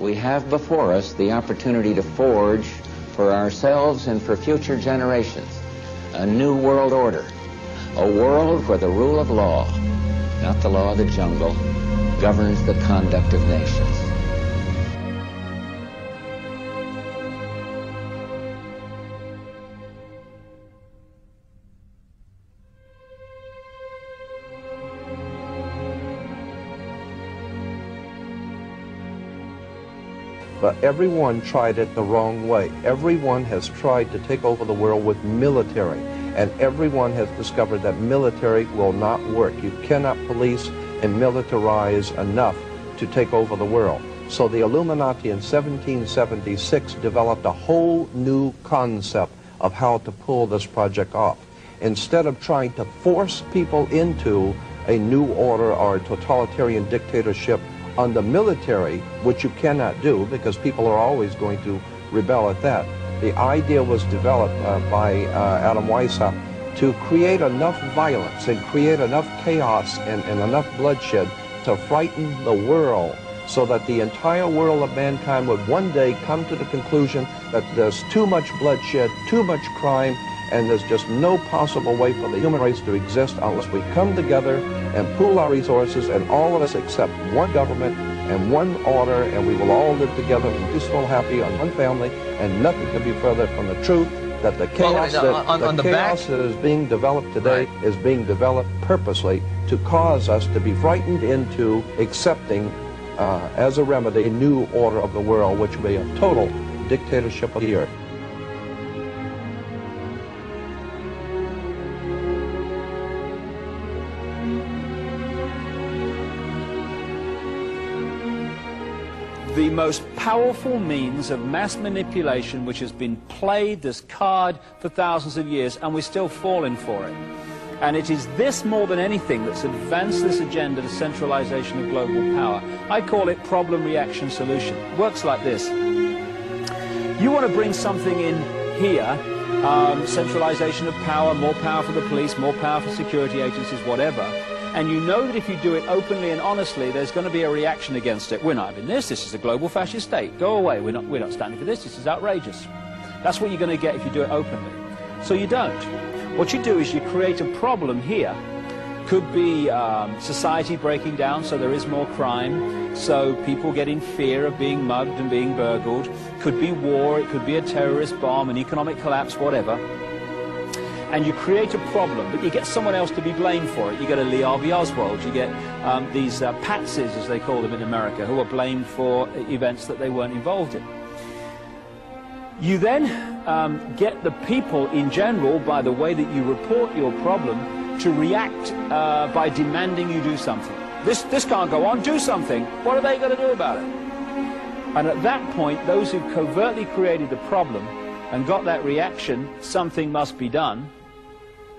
we have before us the opportunity to forge for ourselves and for future generations a new world order, a world where the rule of law, not the law of the jungle, governs the conduct of nations. But everyone tried it the wrong way. Everyone has tried to take over the world with military, and everyone has discovered that military will not work. You cannot police and militarize enough to take over the world. So the Illuminati in 1776 developed a whole new concept of how to pull this project off. Instead of trying to force people into a new order or a totalitarian dictatorship on the military, which you cannot do because people are always going to rebel at that. The idea was developed by Adam Weishaupt to create enough violence and create enough chaos and enough bloodshed to frighten the world so that the entire world of mankind would one day come to the conclusion that there's too much bloodshed, too much crime, and there's just no possible way for the human race to exist unless we come together and pool our resources, and all of us accept one government and one order, and we will all live together in peaceful, happy, on one family, and nothing could be further from the truth that the chaos, that is being developed today is being developed purposely to cause us to be frightened into accepting as a remedy a new order of the world, which will be a total dictatorship of the earth. The most powerful means of mass manipulation which has been played, this card, for thousands of years, and we're still falling for it. And it is this more than anything that's advanced this agenda to centralization of global power. I call it problem, reaction, solution. It works like this. You want to bring something in here, centralization of power, more power for the police, more power for security agencies, whatever. And you know that if you do it openly and honestly, there's going to be a reaction against it. We're not having this. This is a global fascist state. Go away. We're not standing for this. This is outrageous. That's what you're going to get if you do it openly. So you don't. What you do is you create a problem here. Could be society breaking down, so there is more crime, so people get in fear of being mugged and being burgled. Could be war. It could be a terrorist bomb, an economic collapse, whatever. And you create a problem, but you get someone else to be blamed for it. You get a Lee Harvey Oswald, you get these patsies, as they call them in America, who are blamed for events that they weren't involved in. You then get the people in general, by the way that you report your problem, to react by demanding you do something. This can't go on, do something. What are they going to do about it? And at that point, those who covertly created the problem and got that reaction, something must be done,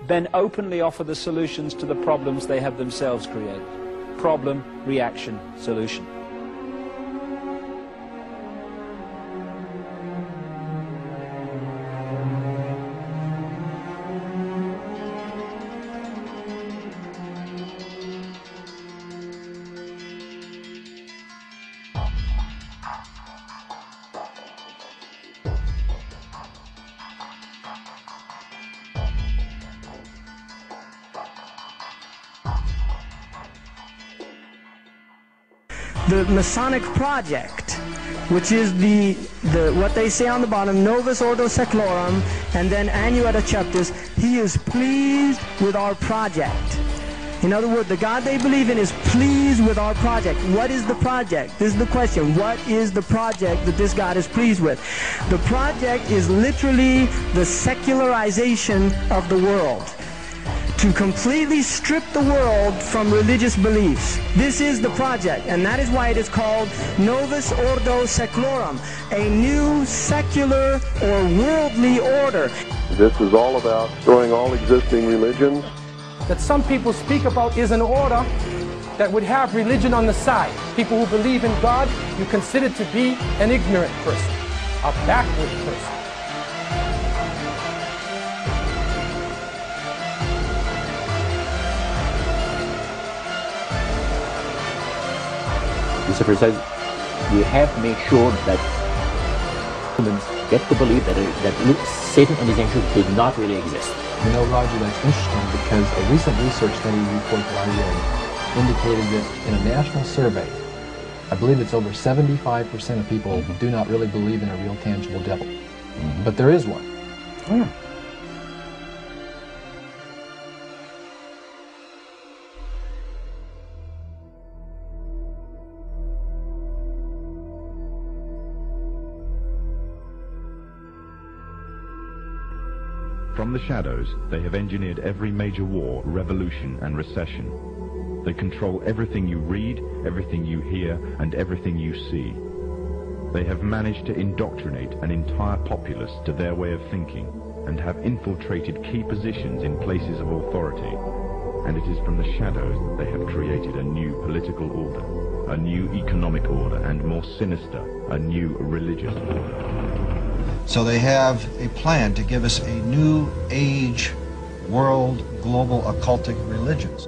then openly offer the solutions to the problems they have themselves created. Problem, reaction, solution. The Masonic project, which is what they say on the bottom, Novus Ordo Seclorum, and then Annuetta Chapters, he is pleased with our project. In other words, the God they believe in is pleased with our project. What is the project? This is the question. What is the project that this God is pleased with? The project is literally the secularization of the world, to completely strip the world from religious beliefs. This is the project, and that is why it is called Novus Ordo Seclorum, a new secular or worldly order. This is all about destroying all existing religions. That some people speak about is an order that would have religion on the side. People who believe in God, you consider to be an ignorant person, a backward person. Lucifer says, we have made sure that humans get to believe that Satan and his angels did not really exist. You know, Roger, that's interesting because a recent research study report that I read indicated that in a national survey, I believe it's over 75% of people do not really believe in a real tangible devil. But there is one. From the shadows, they have engineered every major war, revolution, and recession. They control everything you read, everything you hear, and everything you see. They have managed to indoctrinate an entire populace to their way of thinking, and have infiltrated key positions in places of authority. And it is from the shadows that they have created a new political order, a new economic order, and more sinister, a new religious order. So they have a plan to give us a new age, world, global occultic religions.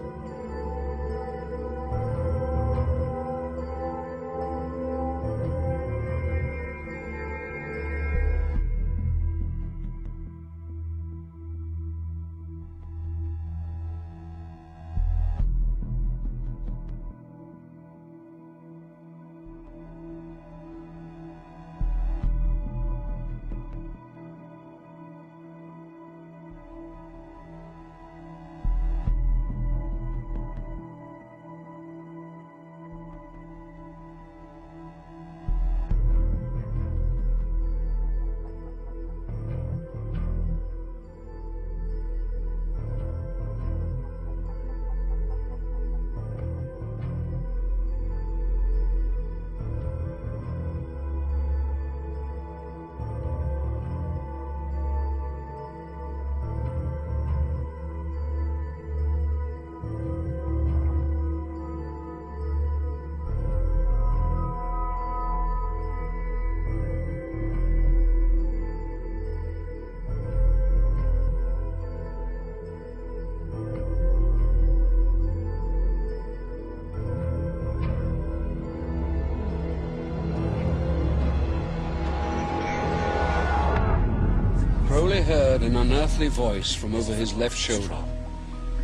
Crowley heard an unearthly voice from over his left shoulder.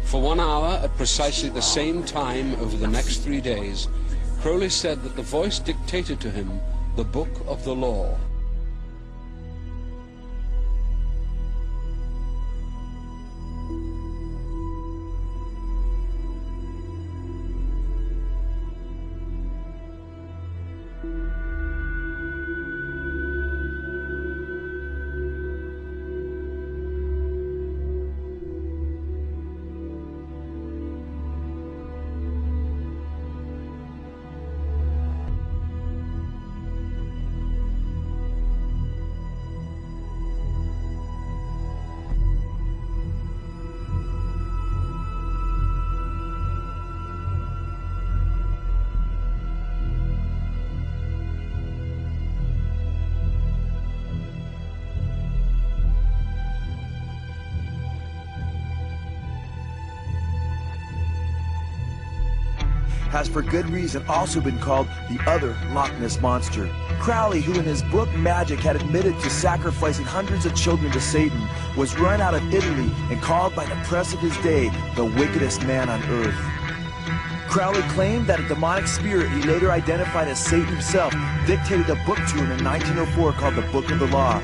For 1 hour, at precisely the same time over the next 3 days, Crowley said that the voice dictated to him the book of the law. Has for good reason also been called the other Loch Ness Monster. Crowley, who in his book Magic had admitted to sacrificing hundreds of children to Satan, was run out of Italy and called by the press of his day the wickedest man on earth. Crowley claimed that a demonic spirit he later identified as Satan himself dictated a book to him in 1904 called the Book of the Law.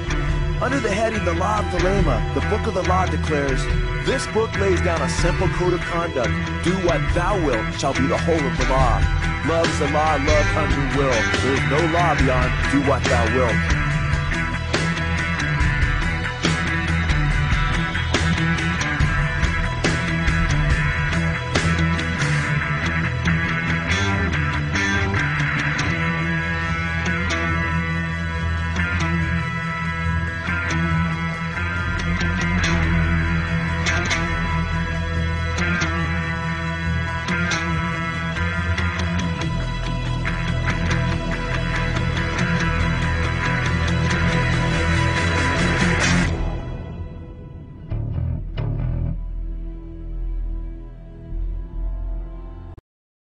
Under the heading The Law of Thelema, the Book of the Law declares, "This book lays down a simple code of conduct. Do what thou wilt shall be the whole of the law. Love is the law, love unto will. There is no law beyond do what thou wilt."